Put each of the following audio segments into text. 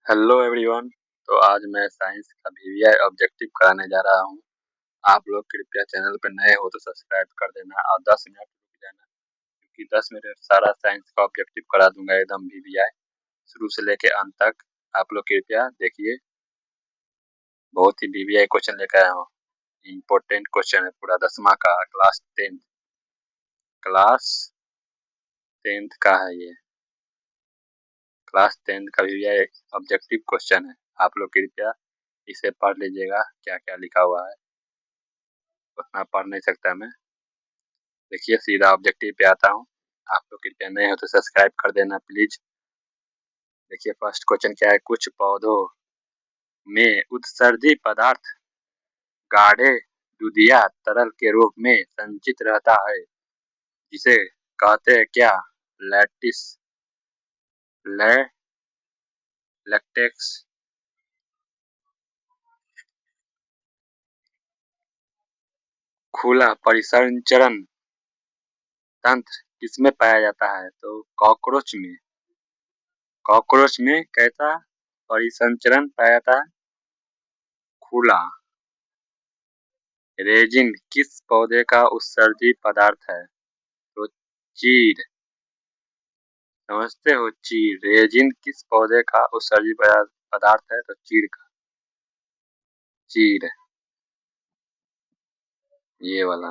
Hello everyone. तो आज मैं साइंस का वीवीआई ऑब्जेक्टिव कराने जा रहा हूँ। आप लोग कृपया चैनल पर नए हो तो सब्सक्राइब कर देना और 10 मिनट रुक जाना, क्योंकि 10 मिनट सारा साइंस का ऑब्जेक्टिव करा दूंगा एकदम वीवीआई शुरू से लेके अंत तक। आप लोग कृपया देखिए, बहुत ही वीवीआई क्वेश्चन लेकर आया हूँ। इम्पोर्टेंट क्वेश्चन है पूरा 10वां का, क्लास 10th का है ये। क्लास 10th का वीवीआई ऑब्जेक्टिव क्वेश्चन है। आप लोग कृपया इसे पढ़ लीजिएगा, क्या क्या लिखा हुआ है। उतना पढ़ नहीं सकता मैं। देखिए सीधा ऑब्जेक्टिव पे आता हूँ। आप लोग कृपया नए हो तो सब्सक्राइब कर देना प्लीज। देखिए फर्स्ट क्वेश्चन क्या है। कुछ पौधों में उत्सर्जी पदार्थ गाढ़े दूधिया तरल के रूप में संचित रहता है, जिसे कहते हैं क्या? लैटिस, लैक्टेक्स। खुला परिसंचरण तंत्र किसमें पाया जाता है? तो कॉकरोच में। कॉकरोच में कैसा परिसंचरण पाया जाता है? खुला। रेजिन किस पौधे का उत्सर्जी पदार्थ है? तो चीड़। समझते हो? चीड़। रेजिन किस पौधे का उत्सर्जी पदार्थ है? तो चीड़ का। चीड़, ये वाला।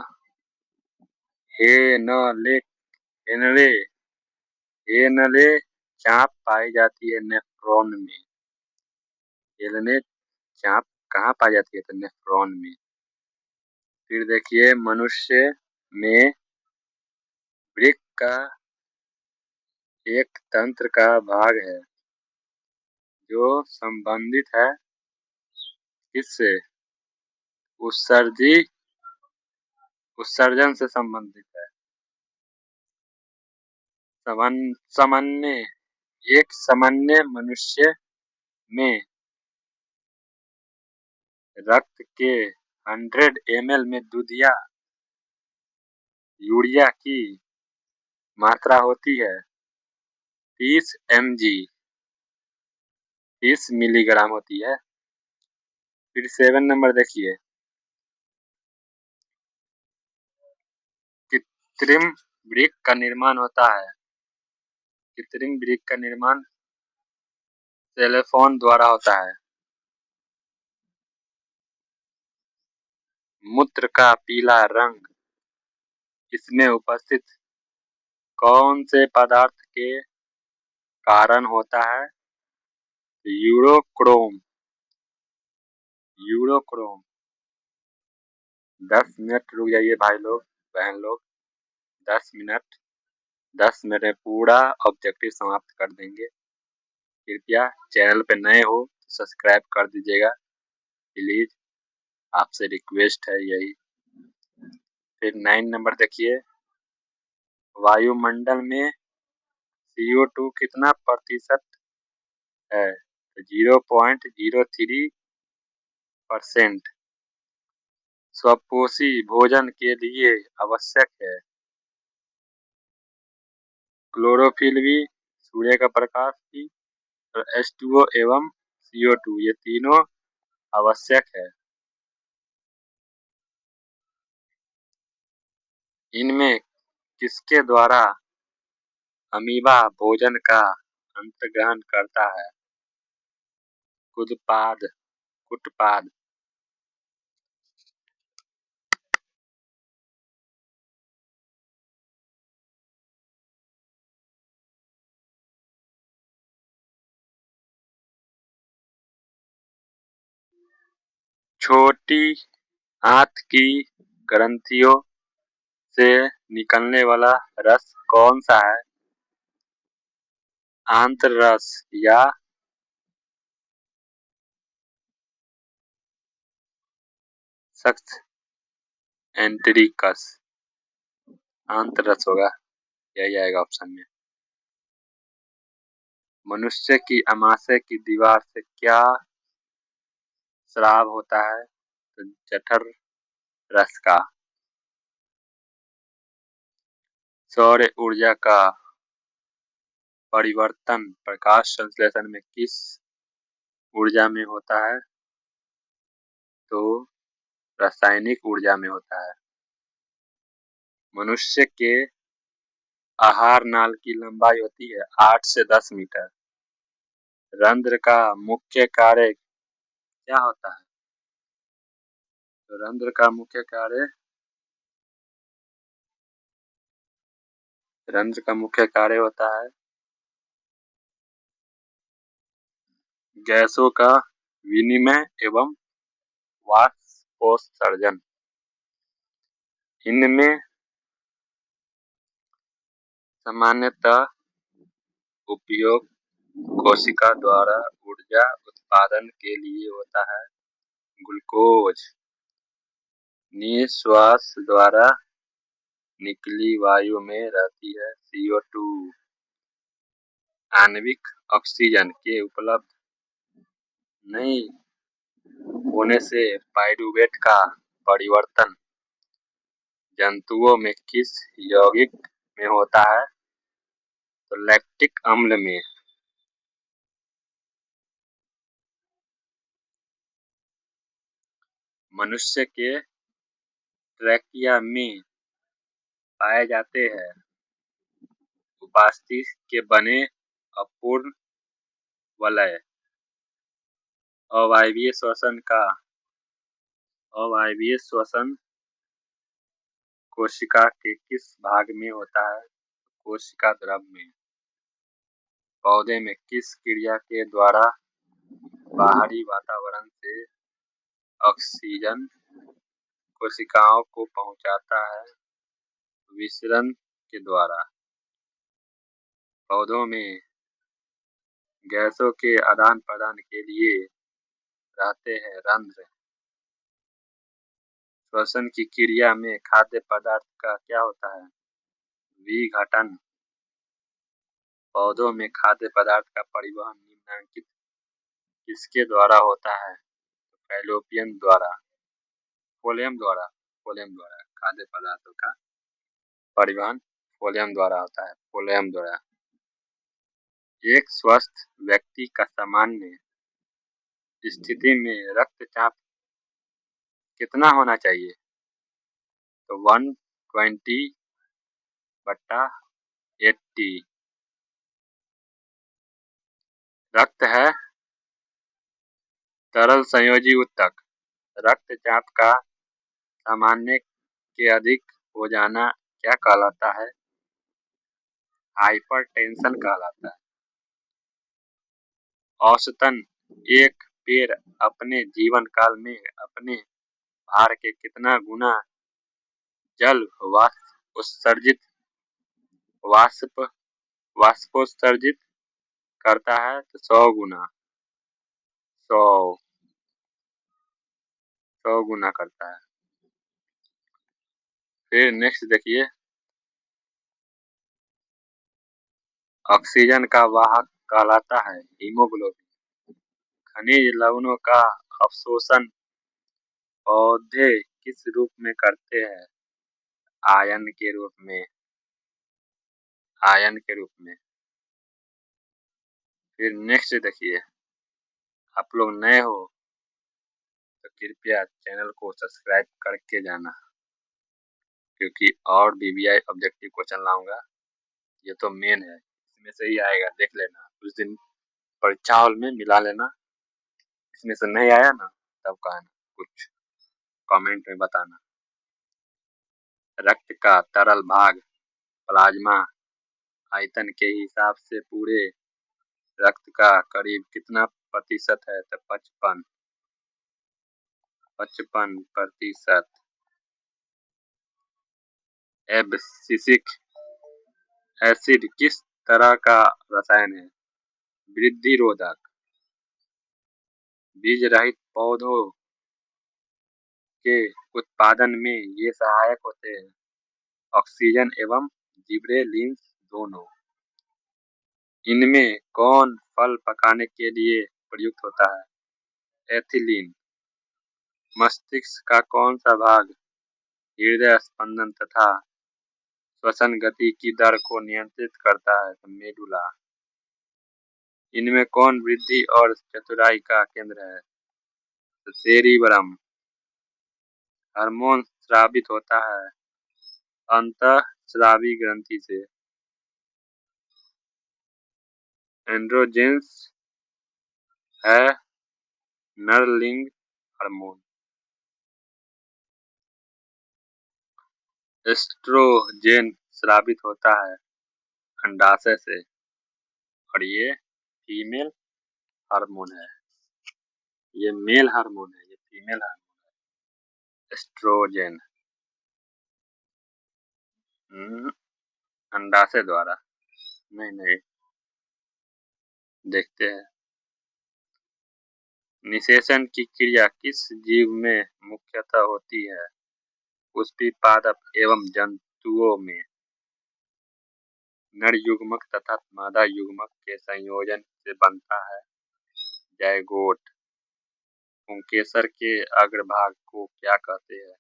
हेनले, हेनले, हेनले चाप पाई जाती है नेफ्रॉन में। हेनले चाप कहाँ पाई जाती है? तो नेफ्रॉन में। फिर देखिए मनुष्य में वृक्क का एक तंत्र का भाग है जो संबंधित है किससे? उत्सर्जी, उत्सर्जन से संबंधित है। सामान्य, एक सामान्य मनुष्य में रक्त के 100 ml में दूधिया यूरिया की मात्रा होती है 30 mg, 30 मिलीग्राम होती है। फिर 7 नंबर देखिए। कृत्रिम वृक्क का निर्माण होता है। कृत्रिम वृक्क का निर्माण सेलोफोन द्वारा होता है। मूत्र का पीला रंग इसमें उपस्थित कौन से पदार्थ के कारण होता है? Urochrome, urochrome. 10 मिनट रुक जाइए भाई लोग, बहन लोग। 10 मिनट, 10 मिनट में पूरा ऑब्जेक्टिव समाप्त कर देंगे। कृपया चैनल पे नए हो तो सब्सक्राइब कर दीजिएगा प्लीज, आपसे रिक्वेस्ट है यही। फिर 9 नंबर देखिए। वायुमंडल में CO2 कितना प्रतिशत है? 0.03%। स्वपोषी भोजन के लिए आवश्यक है क्लोरोफिल भी, सूर्य का प्रकाश भी, और H2O एवं CO2, ये तीनों आवश्यक है। इनमें किसके द्वारा अमीबा भोजन का अंतर्ग्रहण करता है? कुटपाद, कुटपाद। छोटी आंत की ग्रंथियों से निकलने वाला रस कौन सा है? आंत्ररस या सख्त एंटेरिकस। आंत्ररस होगा, यही आएगा ऑप्शन में। मनुष्य की अमाशय की दीवार से क्या स्राव होता है? तो जठर रस का। सौर ऊर्जा का परिवर्तन प्रकाश संश्लेषण में किस ऊर्जा में होता है तो रासायनिक ऊर्जा में होता है। मनुष्य के आहार नाल की लंबाई होती है 8 से 10 मीटर। रंध्र का मुख्य कार्य क्या होता है? तो रंध्र का मुख्य कार्य होता है गैसों का विनिमय एवं वाष्पोत्सर्जन। इनमें सामान्यतः उपयोग कोशिका द्वारा ऊर्जा उत्पादन के लिए होता है। ग्लूकोज निश्वास द्वारा निकली वायु में रहती है। CO2 आणविक ऑक्सीजन के उपलब्ध नहीं होने से पाइरूवेट का परिवर्तन जंतुओं में किस यौगिक में होता है? तो लैक्टिक अम्ल में। मनुष्य के ट्रैकिया में पाए जाते हैं उपास्थि के बने अपूर्ण वलय। अवायवीय श्वसन कोशिका के किस भाग में होता है? कोशिका द्रव में। पौधे में किस क्रिया के द्वारा बाहरी वातावरण से ऑक्सीजन कोशिकाओं को पहुंचाता है? विसरण के द्वारा। पौधों में गैसों के आदान प्रदान के लिए रहते हैं रंध्र। श्वसन की क्रिया में खाद्य पदार्थ का क्या होता है? विघटन। पौधों में खाद्य पदार्थ का परिवहन निम्नलिखित किसके द्वारा होता है? फैलोपियन द्वारा। फोलियम द्वारा खाद्य पदार्थों का परिवहन फोलियम द्वारा होता है। फोलियम द्वारा। एक स्वस्थ व्यक्ति का सामान्य स्थिति में रक्तचाप कितना होना चाहिए? तो 120/80। रक्त है तरल संयोजी ऊतक। रक्तचाप का सामान्य के अधिक हो जाना क्या कहलाता है? हाइपरटेंशन कहलाता है। औसतन एक पेड़ अपने जीवन काल में अपने भार के कितना गुना जल वाष्पोत्सर्जित करता है? तो 100 गुना। 100 गुना करता है। फिर नेक्स्ट देखिए, ऑक्सीजन का वाहक कहलाता है हीमोग्लोबिन। खनिज लवणों का अवशोषण पौधे किस रूप में करते हैं? आयन के रूप में। फिर नेक्स्ट देखिए, आप लोग नए हो तो कृपया चैनल को सब्सक्राइब करके जाना, क्योंकि और VVI ऑब्जेक्टिव क्वेश्चन लाऊंगा। ये तो मेन है, इसमें से ही आएगा, देख लेना। उस दिन परीक्षा हॉल में मिला लेना। इसमें से नहीं आया ना तब कहना, कुछ कमेंट में बताना। रक्त का तरल भाग प्लाज्मा आयतन के हिसाब से पूरे रक्त का करीब कितना प्रतिशत है? तो 55%। एब्सिसिक एसिड किस तरह का रसायन है? वृद्धि रोधक। बीज रहित पौधों के उत्पादन में ये सहायक होते हैं ऑक्सीजन एवं जिबरेलिन्स दोनों। इनमें कौन फल पकाने के लिए प्रयुक्त होता है? एथिलीन। मस्तिष्क का कौन सा भाग हृदय स्पंदन तथा श्वसन गति की दर को नियंत्रित करता है? तो मेडुला। इनमें कौन वृद्धि और चतुराई का केंद्र है? तो सेरिब्रम। हार्मोन स्रावित होता है अंतःस्रावी ग्रंथि से। एंड्रोजेंस है नरलिंग हार्मोन। एस्ट्रोजेन स्रावित होता है अंडाशय से और ये फीमेल हार्मोन है। ये मेल हार्मोन है, ये फीमेल हार्मोन है एस्ट्रोजेन। अंडाशय द्वारा नहीं नहीं। देखते हैं निषेचन की क्रिया किस जीव में मुख्यतः होती है? पुष्पी पादप एवं जंतुओं में। नर युग्मक तथा मादा युग्मक के संयोजन से बनता है जायगोट। पुंकेसर के अग्रभाग को क्या कहते हैं?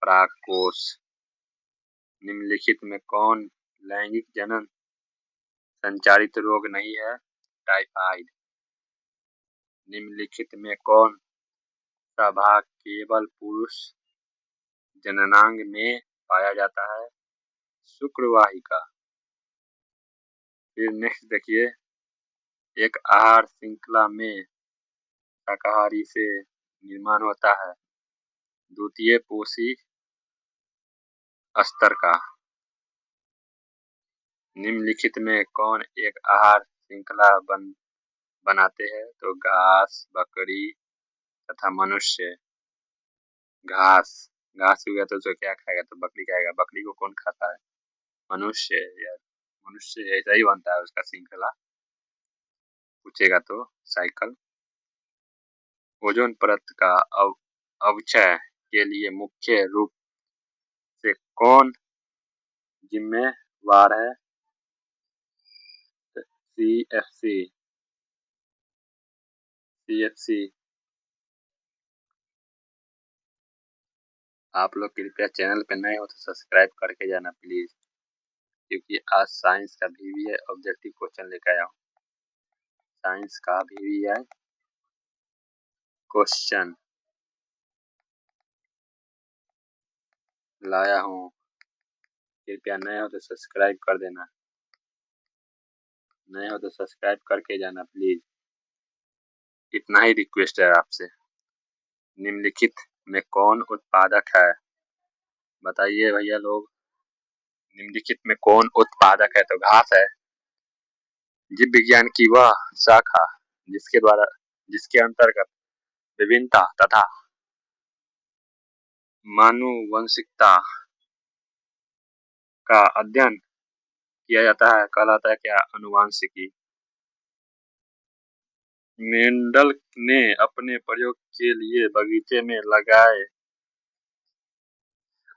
परागकोश। निम्नलिखित में कौन लैंगिक जनन संचारित रोग नहीं है? टाइफाइड। निम्नलिखित में कौन सा भाग केवल पुरुष जननांग में पाया जाता है? शुक्रवाहिका। फिर नेक्स्ट देखिए, एक आहार श्रृंखला में शाकाहारी से निर्माण होता है द्वितीय पोषी स्तर का। निम्नलिखित में कौन एक आहार श्रृंखला बनाते हैं? तो घास, बकरी तथा मनुष्य। घास। घास हुआ तो जो क्या खाएगा? तो बकरी खाएगा। बकरी को कौन खाता है? मनुष्य। या मनुष्य ऐसा ही बनता है उसका श्रृंखला, पूछेगा तो साइकिल। ओजोन परत का अवक्षय के लिए मुख्य रूप से कौन जिम्मेवार है? सीएफसी। सीएफसी। आप लोग कृपया चैनल पे नए हो तो सब्सक्राइब करके जाना प्लीज, क्योंकि आज साइंस का भी है ऑब्जेक्टिव क्वेश्चन लेकर आया हूँ। साइंस का भी है क्वेश्चन लाया हूँ। कृपया नए हो तो सब्सक्राइब कर देना, नए हो तो सब्सक्राइब करके जाना प्लीज, इतना ही रिक्वेस्ट है आपसे। निम्नलिखित में कौन उत्पादक है? बताइए भैया लोग, निम्नलिखित में कौन उत्पादक है? तो घास है। जीव विज्ञान की वह शाखा जिसके अंतर्गत विभिन्नता तथा मानुवंशिकता का अध्ययन किया जाता है कहलाता है क्या? अनुवांशिकी। मेंडल ने अपने प्रयोग के लिए बगीचे में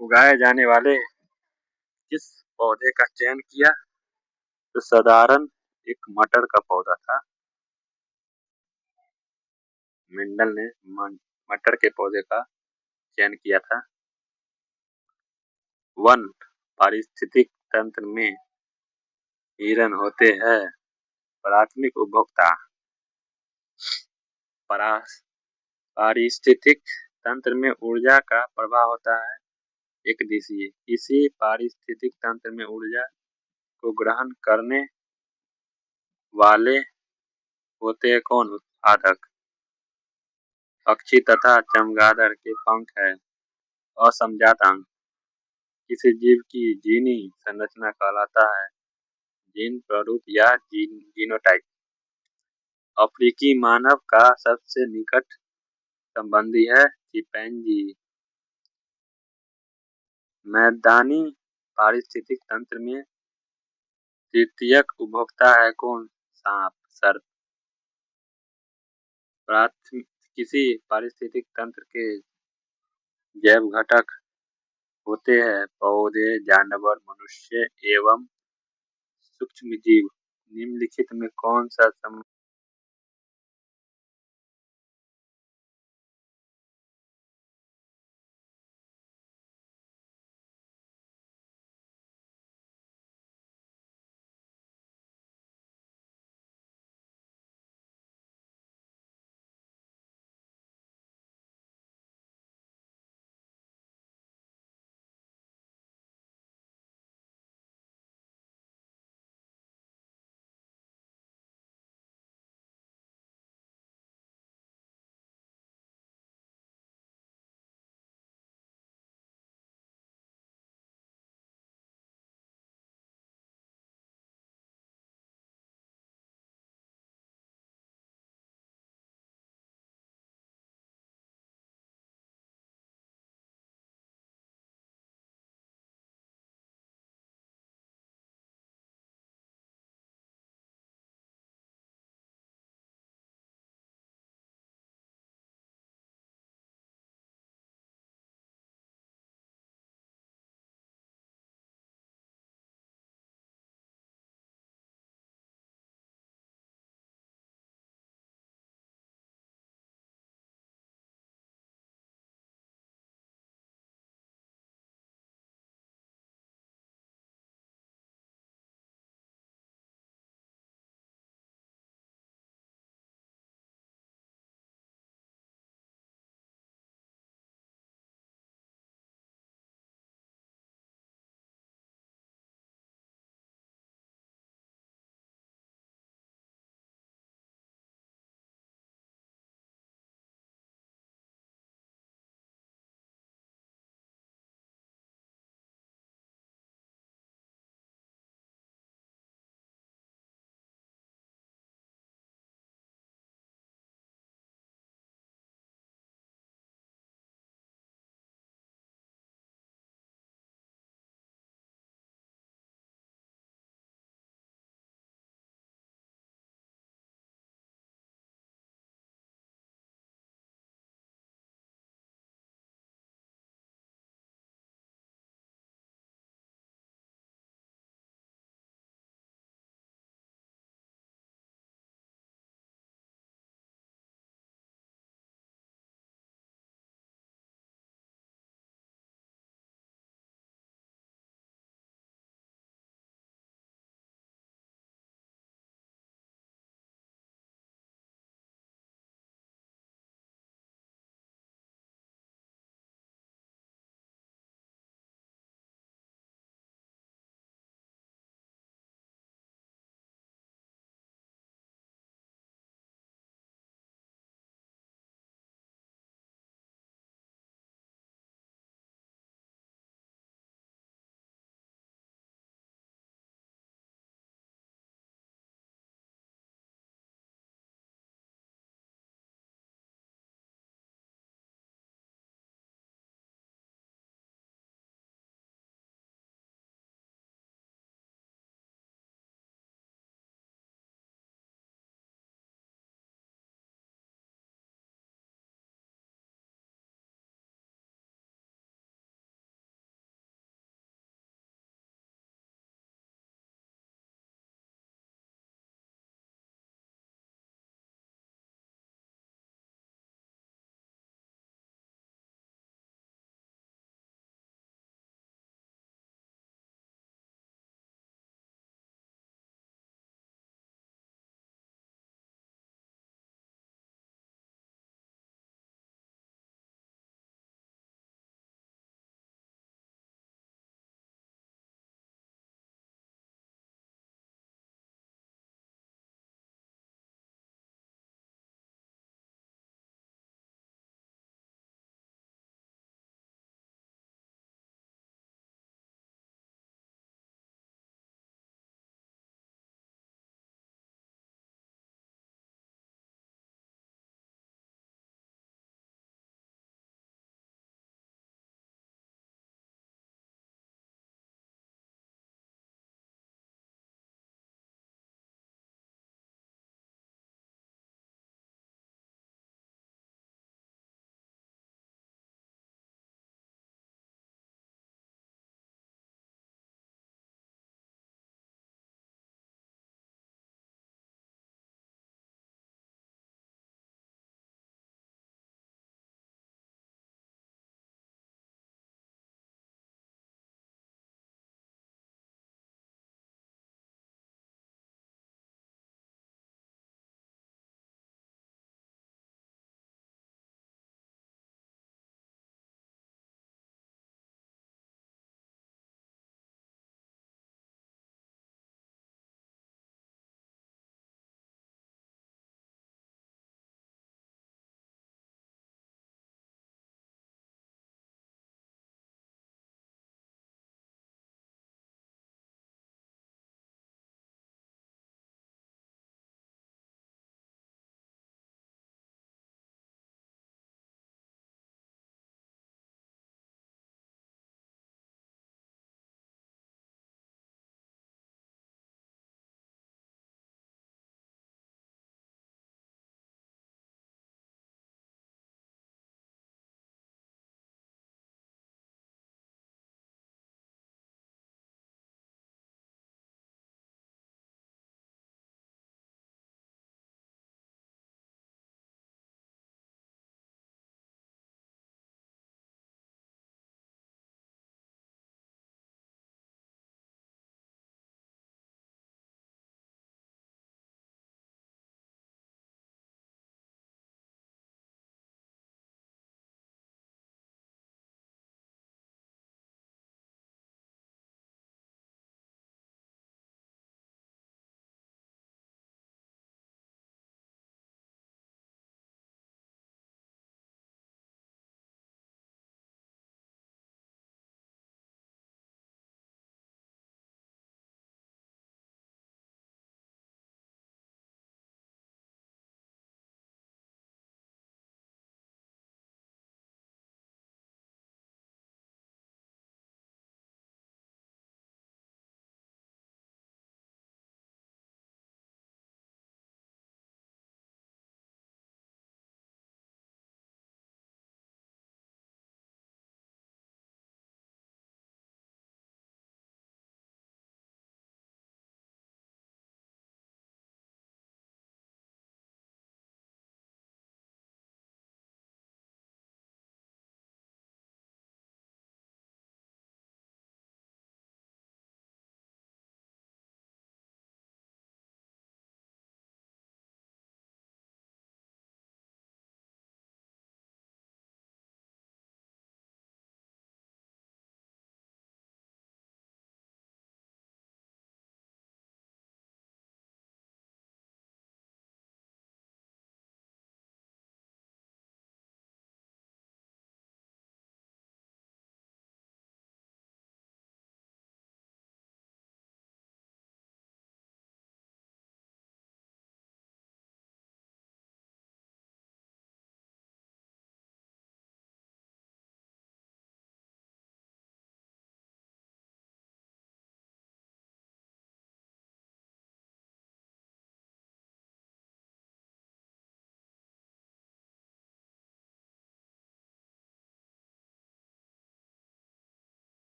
उगाए जाने वाले किस पौधे का चयन किया? तो साधारण एक मटर का पौधा था। मेंडल ने मटर के पौधे का चयन किया था। वन पारिस्थितिक तंत्र में हिरन होते हैं प्राथमिक उपभोक्ता। पारिस्थितिक तंत्र में ऊर्जा का प्रवाह होता है एक दिशीय। इसी पारिस्थितिक तंत्र में ऊर्जा को ग्रहण करने वाले होते हैं कौन? उत्पादक। पक्षी तथा चमगादड़ के पंख है असमजात अंग। किसी जीव की जीनी संरचना कहलाता है जीन प्रारूप या जीनोटाइप। अफ्रीकी मानव का सबसे निकट संबंधी है चिंपैंजी। मैदानी पारिस्थितिक तंत्र में तृतीयक उपभोक्ता है कौन? सांप, सर्प। किसी पारिस्थितिक तंत्र के जैव घटक होते हैं पौधे, जानवर, मनुष्य एवं सूक्ष्म जीव। निम्नलिखित में कौन सा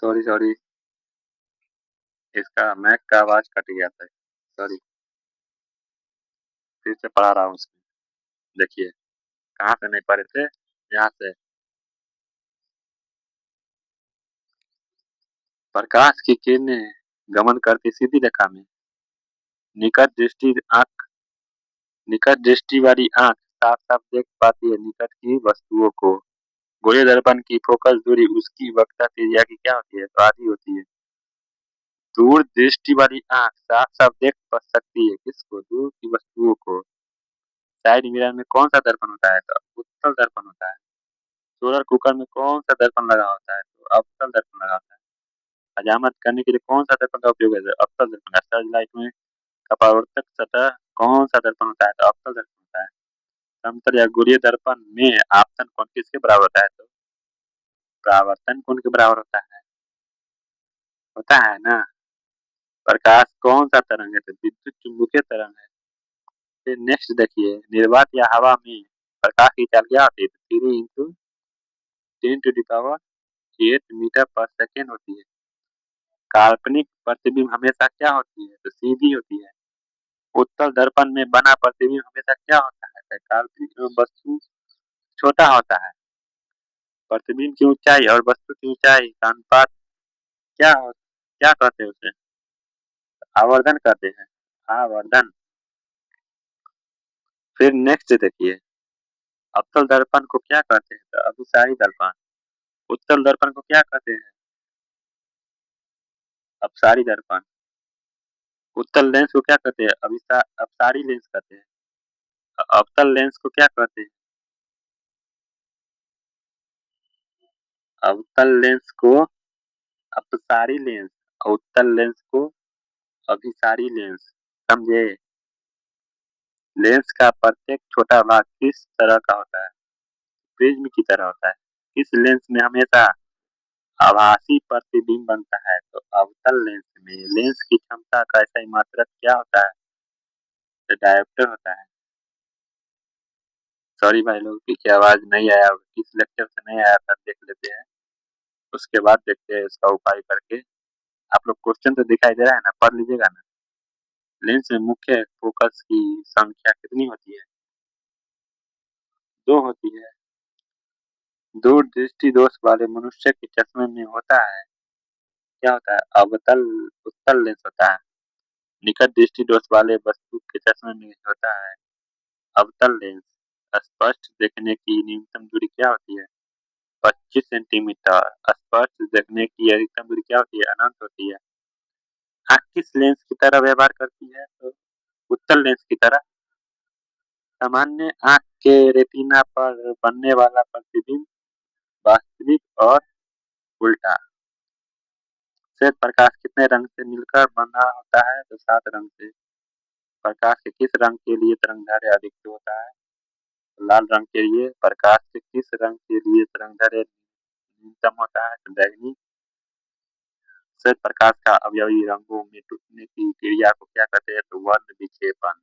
सॉरी सॉरी, इसका मैक का आवाज कट गया था। सॉरी, फिर से पढ़ा रहा हूँ उसमें। देखिए, कहाँ से नहीं पढ़े थे, यहाँ से। प्रकाश की किरणें गमन करती सीधी रेखा में। निकट दृष्टि आंख निकट दृष्टि वाली आंख साफ साफ देख पाती है निकट की वस्तुओं को। गोलीय दर्पण की फोकस दूरी उसकी वक्रता त्रिज्या की क्या होती है, तो आधी होती है। दूर दृष्टि वाली आंख साफ साफ देख सकती है किसको, दूर की वस्तुओं को। साइड मिरर में कौन सा दर्पण होता है, तो उत्तल दर्पण होता है। सोलर कुकर में कौन सा दर्पण लगा होता है, तो अवतल दर्पण लगा होता है। हजामत करने के लिए कौन सा दर्पण का उपयोग है, तो अवतल दर्पण। सर्च लाइट में अपवर्तक सतह कौन सा दर्पण होता है, तो अवतल दर्पण होता है। समतल या गोलीय दर्पण में आपतन कोण किसके बराबर होता है, तो परावर्तन कोण के बराबर होता है ना। प्रकाश कौन सा तरंग है, तो विद्युत चुंबकीय तरंग है। फिर नेक्स्ट देखिए, निर्वात या हवा में प्रकाश की चाल क्या होती है, तो 3 × 10⁸ मीटर पर सेकेंड होती है। काल्पनिक प्रतिबिंब हमेशा क्या होती है, तो सीधी होती है। उत्तल दर्पण में बना प्रतिबिंब हमेशा क्या होता है, तो काल्पनिक वस्तु छोटा होता है। प्रतिबिंब की ऊंचाई और वस्तु की ऊंचाई का अनुपात क्या कहते हैं उसे, आवर्धन कहते हैं, आवर्धन। फिर नेक्स्ट देखिए, अवतल दर्पण को क्या कहते हैं, तो अभिसारी दर्पण। उत्तल दर्पण को क्या कहते हैं, अपसारी दर्पण। उत्तल लेंस को क्या कहते हैं, अपसारी लेंस कहते हैं। अवतल लेंस को क्या कहते हैं, अवतल लेंस को अपसारी लेंस, और उत्तल लेंस को अभिसारी लेंस। समझे। लेंस का प्रत्येक छोटा भाग किस तरह का होता है, प्रिज्म की तरह होता है। इस लेंस में हमेशा आभासी प्रतिबिंब बनता है, तो अवतल लेंस में लेंस की क्षमता का ऐसा ही मात्रक क्या होता है, तो डायोप्टर होता है। सॉरी भाई लोग, पीछे आवाज नहीं आया, किस लेक्चर से नहीं आया था, देख लेते हैं। उसके बाद देखते हैं इसका उपाय करके। आप लोग क्वेश्चन तो दिखाई दे रहा है ना, पढ़ लीजिएगा ना। लेंस में मुख्य फोकस की संख्या कितनी होती है, 2 होती है। दूर दृष्टि दोष वाले मनुष्य के चश्मे में होता है, क्या होता है, अवतल उत्तल लेंस होता है। निकट दृष्टि दोष वाले वस्तु के चश्मे में होता है अवतल लेंस। स्पष्ट देखने की न्यूनतम दूरी क्या होती है, 25 सेंटीमीटर। स्पष्ट देखने की अधिकतम दूरी क्या होती है, अनंत होती है। आँख किस लेंस की तरह व्यवहार करती है, तो उत्तल लेंस की तरह। सामान्य आँख के रेटिना पर बनने वाला प्रतिबिंब वास्तविक और उल्टा। श्वेत प्रकाश कितने रंग से मिलकर बना होता है, तो 7 रंग से। प्रकाश के किस रंग के लिए तरंगदैर्घ्य अधिक होता है, तो लाल रंग के लिए। प्रकाश के किस रंग के लिए तरंगदैर्घ्य न्यूनतम होता है, तो बैंगनी। श्वेत प्रकाश का अवयवी रंगों में टूटने की क्रिया को क्या कहते हैं, तो वर्ण विक्षेपण।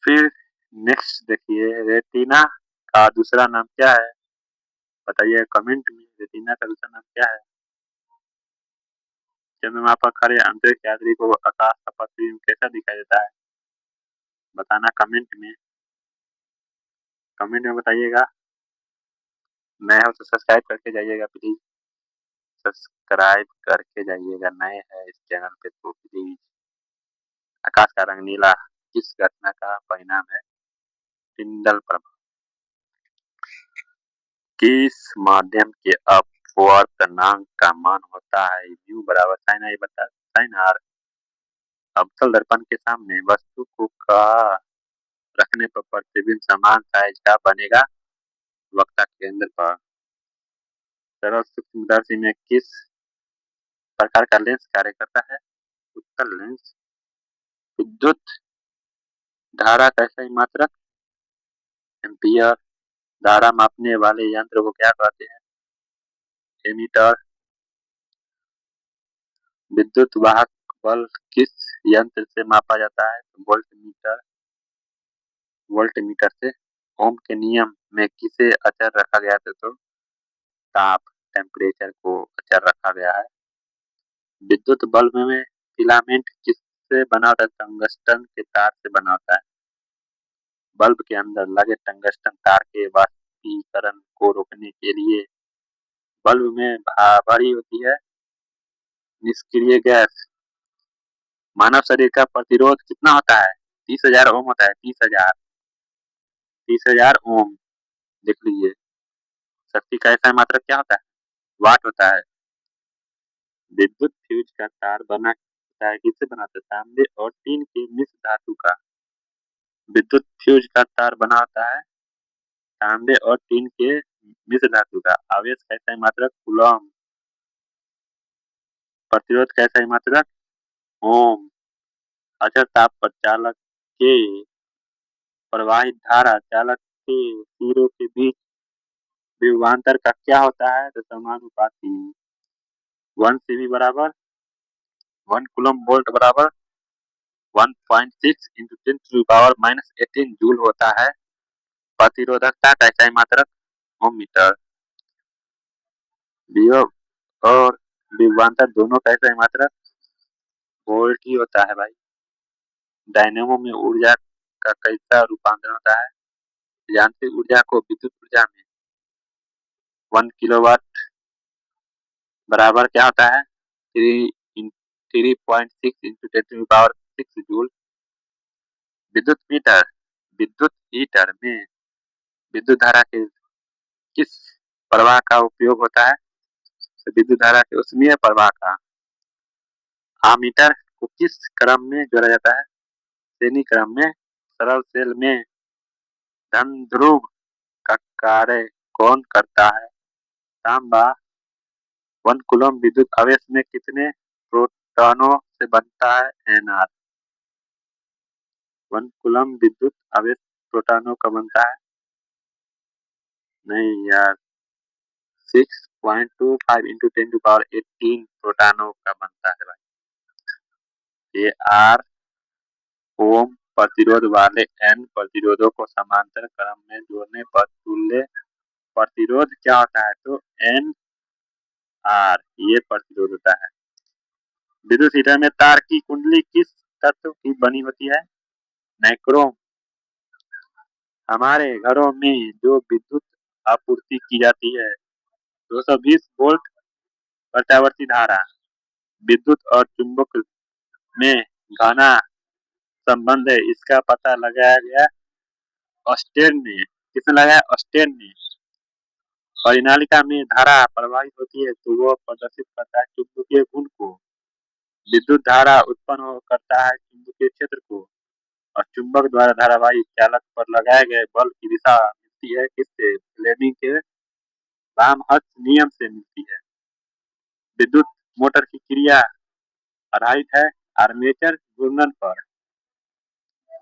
फिर नेक्स्ट देखिए, रेटिना का दूसरा नाम क्या है, बताइए कमेंट में। रेटिना का दूसरा नाम क्या है। चंद्रमा पर खड़े अंतरिक्ष यात्री को आकाश का प्रतिबिंब कैसा दिखाई देता है, बताना कमेंट में। कमेंट में बताइएगा। नए हो तो सब्सक्राइब करके जाइएगा प्लीज, सब्सक्राइब करके जाइएगा, नए हैं इस चैनल पे तो प्लीज। आकाश का रंग नीला किस घटना का परिणाम है, टिंडल प्रभाव। किस माध्यम के अपवर्तनांक का मान होता है, म्यू बराबर साइन आई बटा साइन आर। अवतल दर्पण के सामने वस्तु को का रखने पर प्रतिबिंब समान साइज का बनेगा, वक्ता केंद्र पर। सरल सूक्ष्मदर्शी में किस प्रकार का लेंस कार्य करता है, उत्तल लेंस। विद्युत धारा का सही मात्रक एम्पियर। धारा मापने वाले यंत्र को क्या कहते हैं, एमीटर। विद्युत वाहक बल किस यंत्र से मापा जाता है, वोल्ट मीटर से। ओम के नियम में किसे अचर रखा गया था, तो ताप। टेम्परेचर को अचर रखा गया है। विद्युत बल्ब में फिलामेंट किससे बना होता है? टंगस्टन के तार से बना होता है। बल्ब के अंदर लगे टंगस्टन तार के वाष्पीकरण को रोकने के लिए बल्ब में भरी होती है निष्क्रिय गैस। मानव शरीर का प्रतिरोध कितना होता है? 30,000 ओम होता है। 30,000 ओम। देख लीजिए। शक्ति का ऐसा मात्रक क्या होता है? वाट होता है। विद्युत फ्यूज का तार बना होता है, किससे बनाते हैं? तांबे और टीन के मिश्र धातु का। विद्युत फ्यूज का तार बना होता है तांबे और टीन के मिश्र धातु का। आवेश का ऐसा मात्रक कूलम। प्रतिरोध का ऐसा मात्रक ओम। अचर ताप पर चालक के प्रवाहित धारा चालक के सिरों के बीच विभवांतर का क्या होता है? तो समानुपाती। 1 सीवी बराबर 1 कूलम वोल्ट बराबर 1.6 इंटू 10⁻⁻18 जूल होता है। प्रतिरोधकता का इकाई मात्रक ओम मीटर। विभव और विभवांतर दोनों का इकाई मात्रक वोल्ट ही होता है भाई। डायनेमो में ऊर्जा का कैसा रूपांतरण होता है? यांत्रिक ऊर्जा को विद्युत ऊर्जा में 1 किलोवाट बराबर क्या होता है? 3.6 इंटू 10⁻6 जूल। विद्युत मीटर विद्युत हीटर में विद्युत धारा के किस प्रवाह का उपयोग होता है? तो विद्युत धारा के ऊष्मीय प्रवाह का। आमीटर को किस क्रम में जोड़ा जाता है? श्रेणी क्रम में। सरल सेल में धन ध्रुव का कार्य कौन करता है? तांबा। 1 कूलम विद्युत आवेश में कितने प्रोटॉनों से बनता है? Nr। 1 कूलम विद्युत आवेश प्रोटॉनों का बनता है? नहीं यार, 6.25 इंटू 10⁻18 प्रोटॉनों का बनता है भाई। ये आर ओम प्रतिरोध वाले एन प्रतिरोधों को समांतर क्रम में जोड़ने पर तुल्य प्रतिरोध क्या होता है? तो एन आर ये प्रतिरोध होता है। विद्युत हीटर में तार की कुंडली किस तत्व की बनी होती है? नाइक्रोम। हमारे घरों में जो विद्युत आपूर्ति की जाती है 220 वोल्ट प्रत्यावर्ती धारा। विद्युत और चुंबक में घना संबंध है, इसका पता लगाया गया ऑस्टेन ने। किसने लगाया? ऑस्टेन ने। परिनालिका में धारा प्रवाहित होती है तो वो प्रदर्शित करता है चुंबकीय गुण को। विद्युत धारा उत्पन्न करता है चुंबकीय क्षेत्र को और चुंबक द्वारा धारावाही चालक पर लगाए गए बल की दिशा मिलती है किससे? फ्लेमिंग के वामहस्त नियम से मिलती है। विद्युत मोटर की क्रिया आधारित है आर्मेचर घूर्णन पर।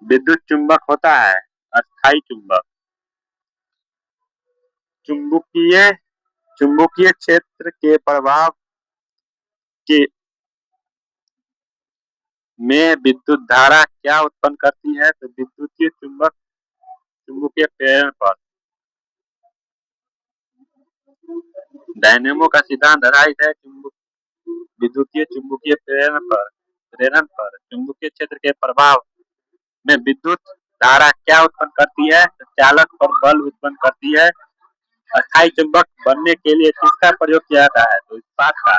विद्युत चुंबक होता है अस्थायी चुंबक। चुंबकीय चुंबकीय क्षेत्र के प्रभाव के में विद्युत धारा क्या उत्पन्न करती है? तो विद्युतीय चुंबक चुंबकीय प्रेरण पर। डायनेमो का सिद्धांत आधारित है विद्युतीय चुंबकीय प्रेरण पर। चुंबकीय क्षेत्र के प्रभाव में विद्युत धारा क्या उत्पन्न करती है? तो चालक पर बल उत्पन्न करती है। अस्थायी चुंबक बनने के लिए किसका प्रयोग किया जाता है? तो इस्पात का।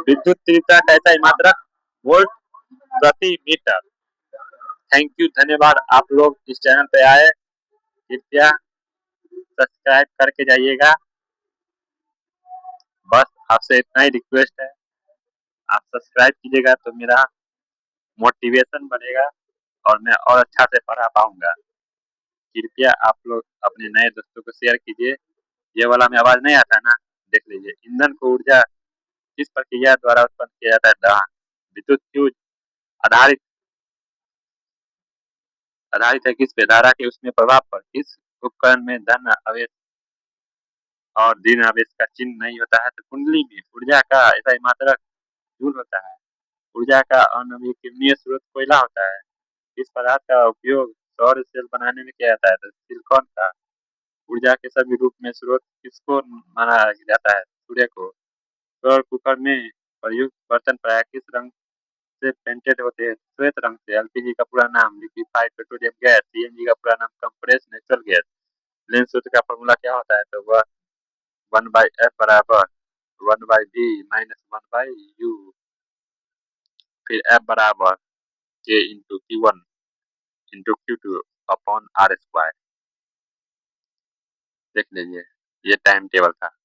विद्युत तीव्रता का ऐसा मात्रक वोल्ट प्रति मीटर। थैंक यू, धन्यवाद। आप लोग इस चैनल पे आए, कृपया सब्सक्राइब करके जाइएगा। बस आपसे इतना ही रिक्वेस्ट है, आप सब्सक्राइब कीजिएगा तो मेरा मोटिवेशन बनेगा और मैं और अच्छा से पढ़ा पाऊंगा। कृपया आप लोग अपने नए दोस्तों को शेयर कीजिए। ये वाला में आवाज नहीं आता ना, देख लीजिए। ईंधन को ऊर्जा किस प्रक्रिया द्वारा उत्पन्न किया जाता है? दहन। विद्युत फ्यूज आधारित आधारित है किस पे? धारा के उसमें प्रभाव पर। किस उपकरण में धन आवेश और ऋण आवेश का चिन्ह नहीं होता है? तो कुंडली में। ऊर्जा का ऐसा मात्रक जूल होता है। ऊर्जा का अनवीकरणीय स्रोत कोयला होता है। इस पदार्थ का उपयोग सौर सेल बनाने में किया जाता है? तो सिलिकॉन का। ऊर्जा के सभी रूप में स्रोत किसको माना जाता है? सूर्य को। प्रेशर कुकर में प्रयुक्त बर्तन प्रायः किस रंग से पेंटेड होते हैं? श्वेत रंग से। एलपीजी का पूरा नाम लिक्विफाइड पेट्रोलियम गैस। सीएनजी का पूरा नाम कंप्रेस्ड नेचुरल गैस। लेंस सूत्र का फॉर्मूला क्या होता है? तो वह 1/f बराबर 1/v माइनस 1/u, फिर f बराबर k into Q1 into Q2 upon R square. देख लीजिए, ये टाइम टेबल था।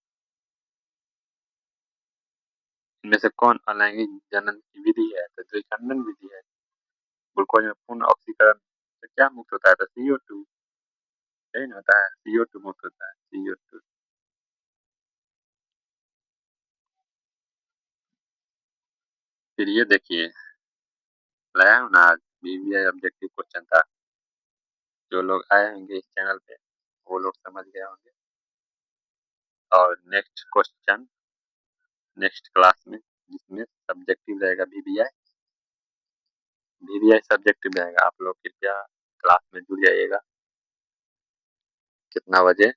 इनमें से कौन अलैंगिक जनन की विधि है? तो द्विखंडन विधि है। ग्लूकोज में पूर्ण ऑक्सीकरण से क्या मुक्त होता है? तो CO2। यही ना होता है, CO2 मुक्त होता है, CO2। फिर ये देखिए, लाया हूँ ना आज बीवीआई ऑब्जेक्टिव क्वेश्चन था। जो लोग आए होंगे इस चैनल पे वो लोग समझ गए होंगे। और नेक्स्ट क्वेश्चन नेक्स्ट क्लास में, जिसमें सब्जेक्टिव रहेगा बीवीआई। बीवीआई सब्जेक्टिव रहेगा। आप लोग कृपया क्लास में जुड़ जाइएगा। कितना बजे?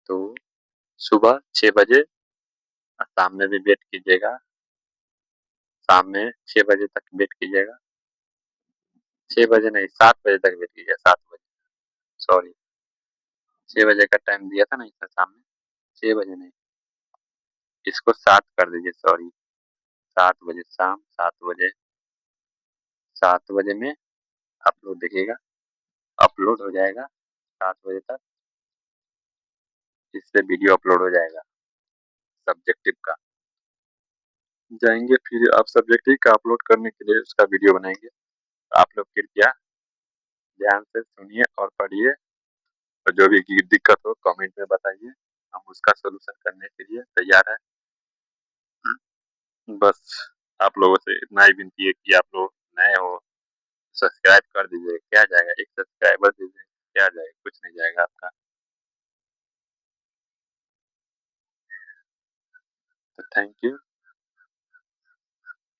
तो सुबह 6 बजे और शाम में भी वेट कीजिएगा। शाम में 6 बजे तक वेट कीजिएगा। 6 बजे नहीं, 7 बजे तक वेट कीजिएगा। 7 बजे, सॉरी, 6 बजे का टाइम दिया था ना इसका शाम में। 6 बजे नहीं, इसको 7 कर दीजिए, सॉरी। 7 बजे शाम, 7 बजे, 7 बजे में आप लोग देखिएगा अपलोड हो जाएगा। 7 बजे तक इससे वीडियो अपलोड हो जाएगा सब्जेक्टिव का। जाएंगे फिर आप सब्जेक्टिव का अपलोड करने के लिए उसका वीडियो बनाएंगे। आप लोग कृपया ध्यान से सुनिए और पढ़िए, और जो भी दिक्कत हो कमेंट में बताइए, हम उसका सोल्यूशन करने के लिए तैयार है। बस आप लोगों से इतना ही विनती है कि आप लोग नए हो, सब्सक्राइब कर दीजिए। क्या